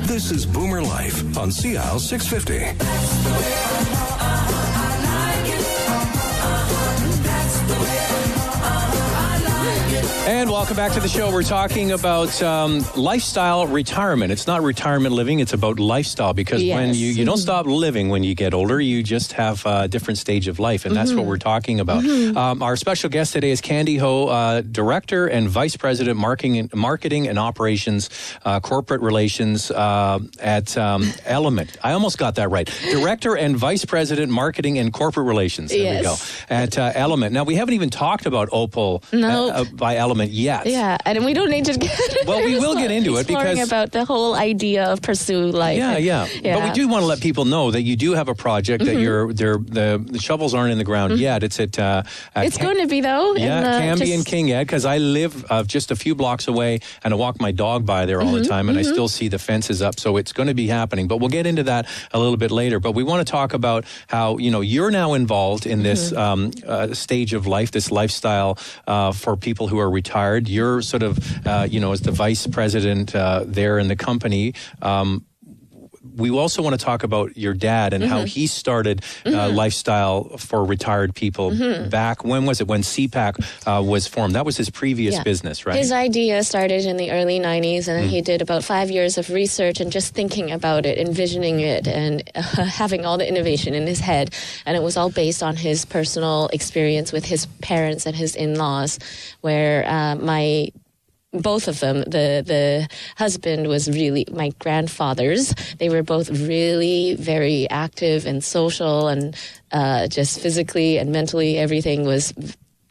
This is Boomer Life on CL 650. And welcome back to the show. We're talking about lifestyle retirement. It's not retirement living. It's about lifestyle, because when you don't stop living when you get older. You just have a different stage of life, and that's what we're talking about. Our special guest today is Candy Ho, Director and Vice President, Marketing and Operations, Corporate Relations at Element. I almost got that right. Director and Vice President, Marketing and Corporate Relations. There we go. At Element. Now, we haven't even talked about Opal by Element yet. Yeah, and we don't need to get well, we will get into it because about the whole idea of pursue life. Yeah. But we do want to let people know that you do have a project that the shovels aren't in the ground yet. It's at it's going to be though. Cambie and King Ed, because I live just a few blocks away and I walk my dog by there all the time, and I still see the fences up, so it's going to be happening. But we'll get into that a little bit later. But we want to talk about how you're now involved in this stage of life, this lifestyle for people who are retired. You're sort of, as the vice president there in the company. We also want to talk about your dad and how he started lifestyle for retired people back. When was it? When CPAC was formed. That was his previous business, right? His idea started in the early 90s, and he did about 5 years of research and just thinking about it, envisioning it, and having all the innovation in his head. And it was all based on his personal experience with his parents and his in-laws, where both of them, the husband was really my grandfathers. They were both really very active and social, and just physically and mentally everything was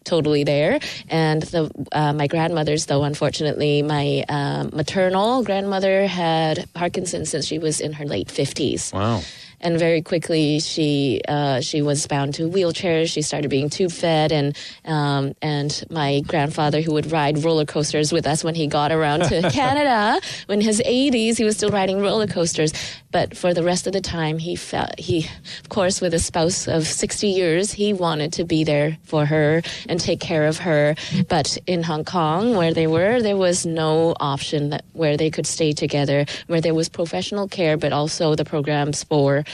totally there. And my grandmothers, though, unfortunately, my maternal grandmother had Parkinson's since she was in her late 50s. Wow. And very quickly, she was bound to wheelchairs. She started being tube fed, and my grandfather, who would ride roller coasters with us when he got around to Canada, in his 80s, he was still riding roller coasters. But for the rest of the time, he, of course, with a spouse of 60 years, he wanted to be there for her and take care of her. But in Hong Kong, where they were, there was no option where they could stay together, where there was professional care, but also the programs for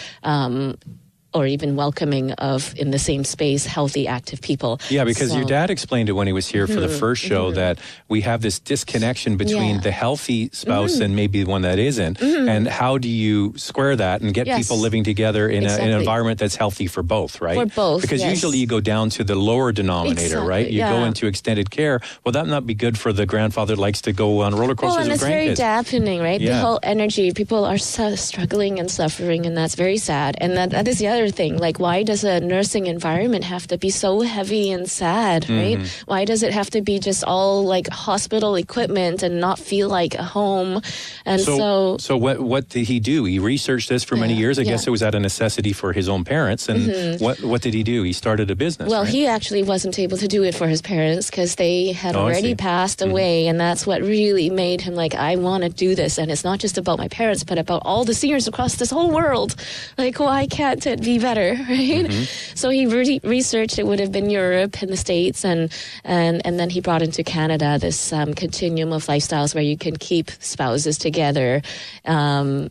or even welcoming of, in the same space, healthy, active people. Yeah, because your dad explained it when he was here for the first show, that we have this disconnection between the healthy spouse and maybe the one that isn't. And how do you square that and get people living together in an environment that's healthy for both, right? For both, because usually you go down to the lower denominator, right? You go into extended care. Well, that might be good for the grandfather that likes to go on roller coasters with grandkids. Well, and it's very dampening, right? The whole energy. People are struggling and suffering, and that's very sad. And that is the other thing. Like, why does a nursing environment have to be so heavy and sad, right? Why does it have to be just all like hospital equipment and not feel like a home? And so what did he do? He researched this for many years. I guess it was out of necessity for his own parents. And what did he do? He started a business. Well, right? He actually wasn't able to do it for his parents because they had already passed away, and that's what really made him like, I want to do this. And it's not just about my parents, but about all the seniors across this whole world. Like, why can't it be better, right? So he researched. It would have been Europe and the States, and then he brought into Canada this continuum of lifestyles where you can keep spouses together, and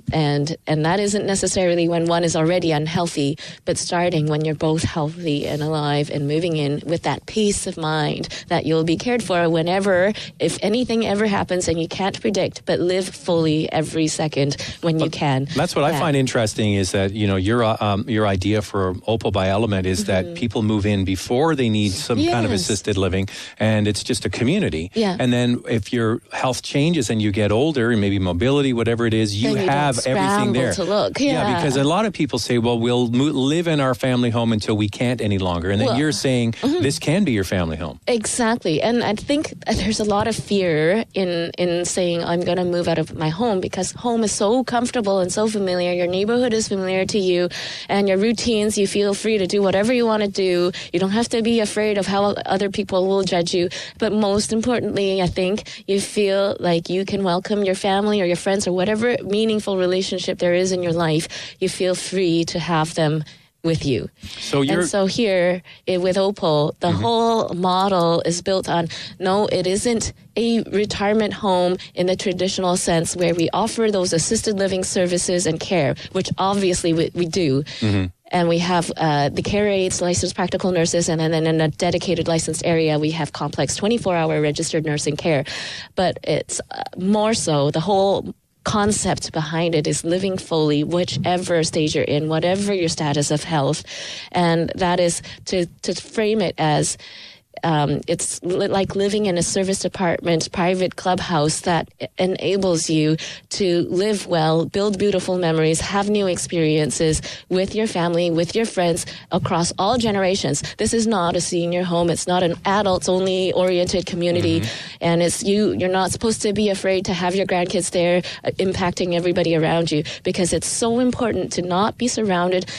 that isn't necessarily when one is already unhealthy, but starting when you're both healthy and alive and moving in with that peace of mind that you'll be cared for whenever, if anything ever happens, and you can't predict, but live fully every second when you can. That's what I find interesting is that, your idea for Opal by Element is that people move in before they need some kind of assisted living, and it's just a community. And then if your health changes and you get older, and maybe mobility, whatever it is, you have everything there. To look. Because a lot of people say, well, we'll live in our family home until we can't any longer. And then you're saying this can be your family home. Exactly. And I think there's a lot of fear in saying I'm going to move out of my home, because home is so comfortable and so familiar. Your neighborhood is familiar to you, and your routines, you feel free to do whatever you want to do. You don't have to be afraid of how other people will judge you. But most importantly, I think you feel like you can welcome your family or your friends or whatever meaningful relationship there is in your life. You feel free to have them with you. So here with Opal, the whole model is built on, no, it isn't a retirement home in the traditional sense where we offer those assisted living services and care, which obviously we do. And we have the care aides, licensed practical nurses, and then in a dedicated licensed area, we have complex 24-hour registered nursing care. But it's more so the whole concept behind it is living fully, whichever stage you're in, whatever your status of health. And that is to frame it as it's like living in a service department, private clubhouse that enables you to live well, build beautiful memories, have new experiences with your family, with your friends across all generations. This is not a senior home. It's not an adults-only oriented community. And you're not supposed to be afraid to have your grandkids there impacting everybody around you, because it's so important to not be surrounded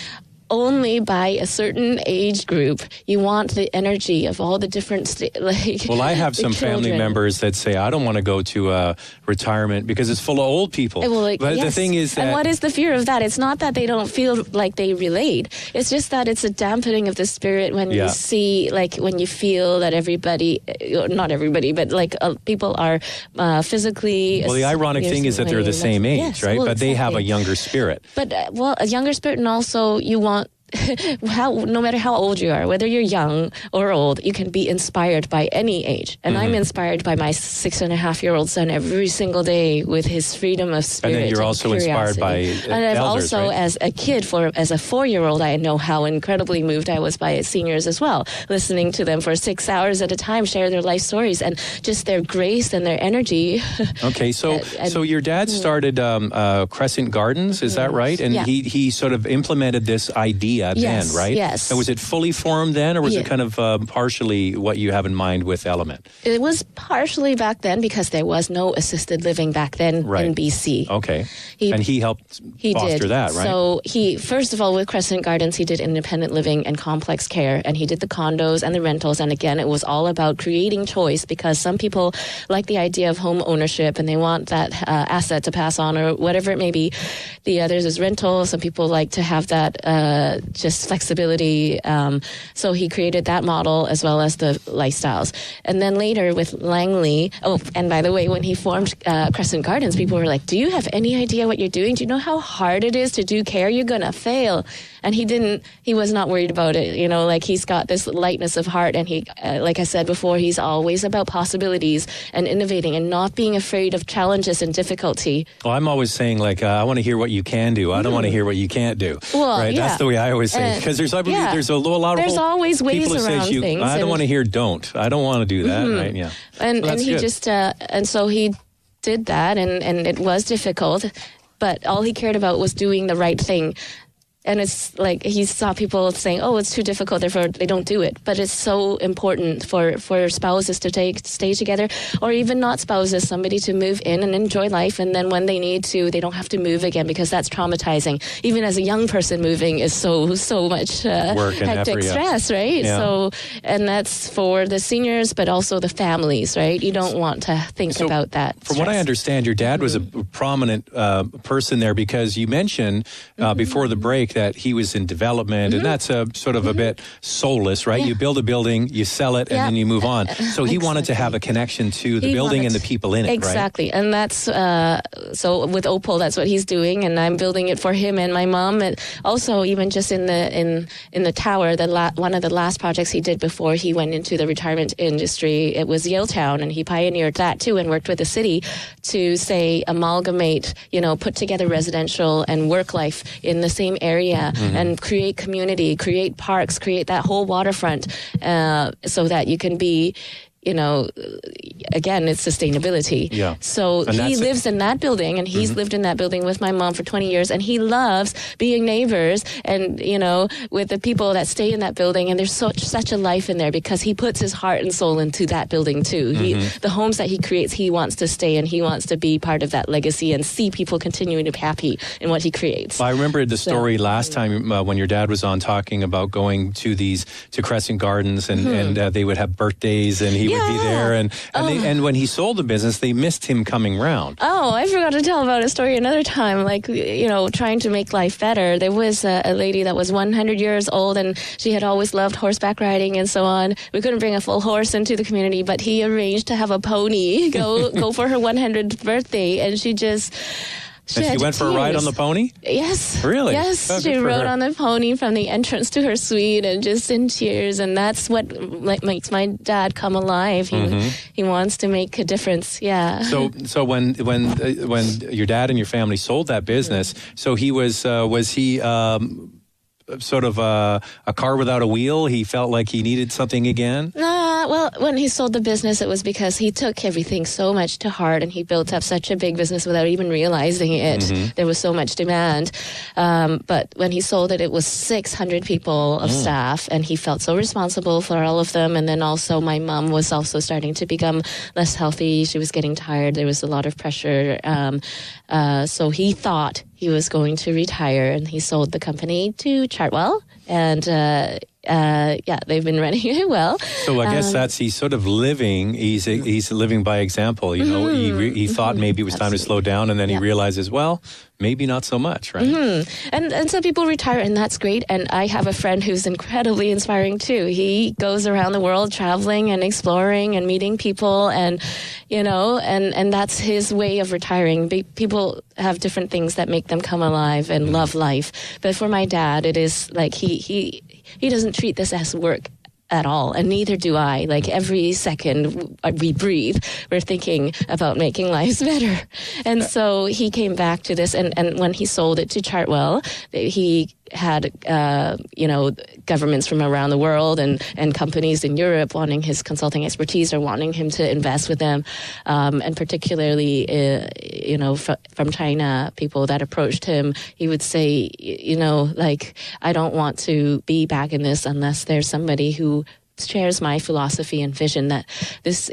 only by a certain age group. You want the energy of all the different well, I have some family members that say, I don't want to go to retirement because it's full of old people. Well, but yes. The thing is that... And what is the fear of that? It's not that they don't feel like they relate. It's just that it's a dampening of the spirit when you see, when you feel that everybody, not everybody, but people are physically... Well, the ironic thing is that they're the same age, right? Well, but they have a younger spirit. But, a younger spirit, and also you want no matter how old you are, whether you're young or old, you can be inspired by any age. And I'm inspired by my 6.5-year-old son every single day with his freedom of spirit. And then you're also inspired by and I've elders, also, right? as a kid, as a 4-year-old, I know how incredibly moved I was by seniors as well, listening to them for 6 hours at a time share their life stories and just their grace and their energy. Okay, so your dad started Crescent Gardens, is that right? And he sort of implemented this idea then, right? Yes. And was it fully formed then, or was it kind of partially what you have in mind with Element? It was partially back then because there was no assisted living back then in BC. Okay. And he helped foster that, right? So first of all, with Crescent Gardens, he did independent living and complex care, and he did the condos and the rentals. And again, it was all about creating choice, because some people like the idea of home ownership and they want that asset to pass on or whatever it may be. The others is rental. Some people like to have that just flexibility. So he created that model as well as the lifestyles. And then later with Langley, and by the way, when he formed Crescent Gardens, people were like, do you have any idea what you're doing? Do you know how hard it is to do care? You're going to fail. And he was not worried about it. He's got this lightness of heart. And he, like I said before, he's always about possibilities and innovating and not being afraid of challenges and difficulty. Well, I'm always saying, I want to hear what you can do. I don't want to hear what you can't do. Well, right? That's the way I always say. Because there's a lot of there's always ways around things. I don't want to hear don't. I don't want to do that. Right? Yeah. And he good. And so he did that, and it was difficult, but all he cared about was doing the right thing. And it's like he saw people saying, oh, it's too difficult, therefore they don't do it. But it's so important for spouses to stay together, or even not spouses, somebody to move in and enjoy life. And then when they need to, they don't have to move again, because that's traumatizing. Even as a young person, moving is so much work and hectic stress, right? Yeah. So, and that's for the seniors, but also the families, right? You don't want to think about that. From what I understand, your dad was a prominent person there, because you mentioned before the break that he was in development, and that's a sort of a bit soulless, right? You build a building, you sell it, and then you move on. So he wanted to have a connection to the building and the people in it, exactly. Right? And that's, so with Opal, that's what he's doing, and I'm building it for him and my mom. And also, even just in the tower, one of the last projects he did before he went into the retirement industry, it was Yaletown, and he pioneered that too, and worked with the city to amalgamate, put together residential and work life in the same area. And create community, create parks, create that whole waterfront, so that you can be, again, it's sustainability. Yeah. So he lives in that building, and he's lived in that building with my mom for 20 years, and he loves being neighbors and, with the people that stay in that building. And there's such a life in there, because he puts his heart and soul into that building too. The homes that he creates, he wants to stay, and he wants to be part of that legacy and see people continuing to be happy in what he creates. Well, I remember the story last time when your dad was on, talking about going to Crescent Gardens, and they would have birthdays, and he would be there. And when he sold the business, they missed him coming round. Oh, I forgot to tell about a story another time, like, trying to make life better. There was a lady that was 100 years old, and she had always loved horseback riding and so on. We couldn't bring a full horse into the community, but he arranged to have a pony go for her 100th birthday, and she went for a ride on the pony? Yes. Really? Yes. She rode on the pony from the entrance to her suite and just in tears. And that's what makes my dad come alive. He wants to make a difference. Yeah. So when your dad and your family sold that business, so he was he sort of a car without a wheel? He felt like he needed something again? Well, when he sold the business, it was because he took everything so much to heart, and he built up such a big business without even realizing it. There was so much demand. But when he sold it, it was 600 people of staff, and he felt so responsible for all of them. And then also my mom was also starting to become less healthy. She was getting tired. There was a lot of pressure. So he thought he was going to retire, and he sold the company to Chartwell, and they've been running it well. So I guess he's sort of living. He's living by example. He thought maybe it was time to slow down, and then he realizes, well, maybe not so much, right? And some people retire, and that's great. And I have a friend who's incredibly inspiring too. He goes around the world traveling and exploring and meeting people, and and that's his way of retiring. People have different things that make them come alive and love life. But for my dad, it is like he doesn't treat this as work at all, and neither do I. Like every second we breathe, we're thinking about making lives better. And so he came back to this, and when he sold it to Chartwell, he had governments from around the world and companies in Europe wanting his consulting expertise or wanting him to invest with them, and particularly from China, people that approached him. He would say, I don't want to be back in this unless there's somebody who shares my philosophy and vision that this,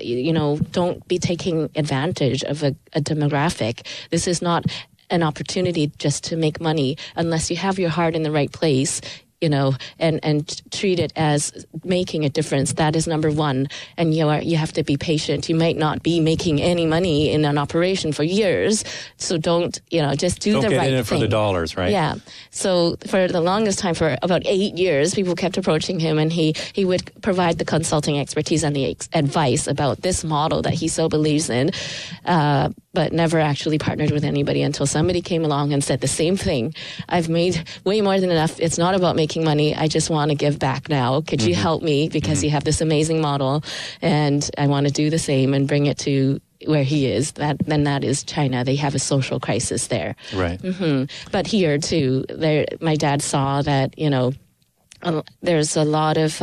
don't be taking advantage of a demographic. This is not an opportunity just to make money unless you have your heart in the right place, and treat it as making a difference. That is number one. And you have to be patient. You might not be making any money in an operation for years. So don't do the right thing. Don't get in it for the dollars, right? Yeah. So for the longest time, for about 8 years, people kept approaching him, and he would provide the consulting expertise and the advice about this model that he so believes in, but never actually partnered with anybody until somebody came along and said the same thing. I've made way more than enough. It's not about making money. I just want to give back now. Could you help me? Because you have this amazing model, and I want to do the same and bring it to where he is. That is China. They have a social crisis there. Right. But here too, my dad saw that, there's a lot of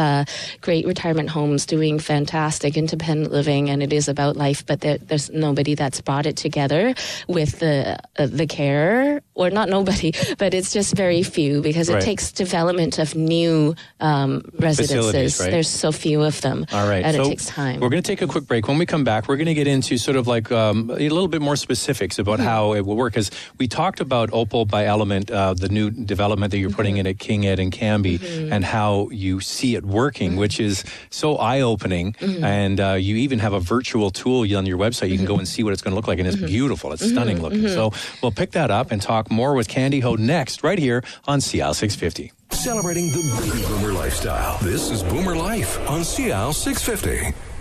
great retirement homes doing fantastic independent living, and it is about life, but there's nobody that's brought it together with the care, or not nobody, but it's just very few, because it takes development of new residences. Right? There's so few of them. All right. And so it takes time. We're going to take a quick break. When we come back, we're going to get into sort of like a little bit more specifics about how it will work, because we talked about Opal by Element, the new development that you're putting in at King Ed and Cambie, and how you see it working, which is so eye-opening. And you even have a virtual tool on your website. You can go and see what it's going to to look like, and it's beautiful. It's stunning looking. So we'll pick that up and talk more with Candy Ho next, right here on CL 650. Celebrating the baby boomer lifestyle. This is Boomer Life on CL 650.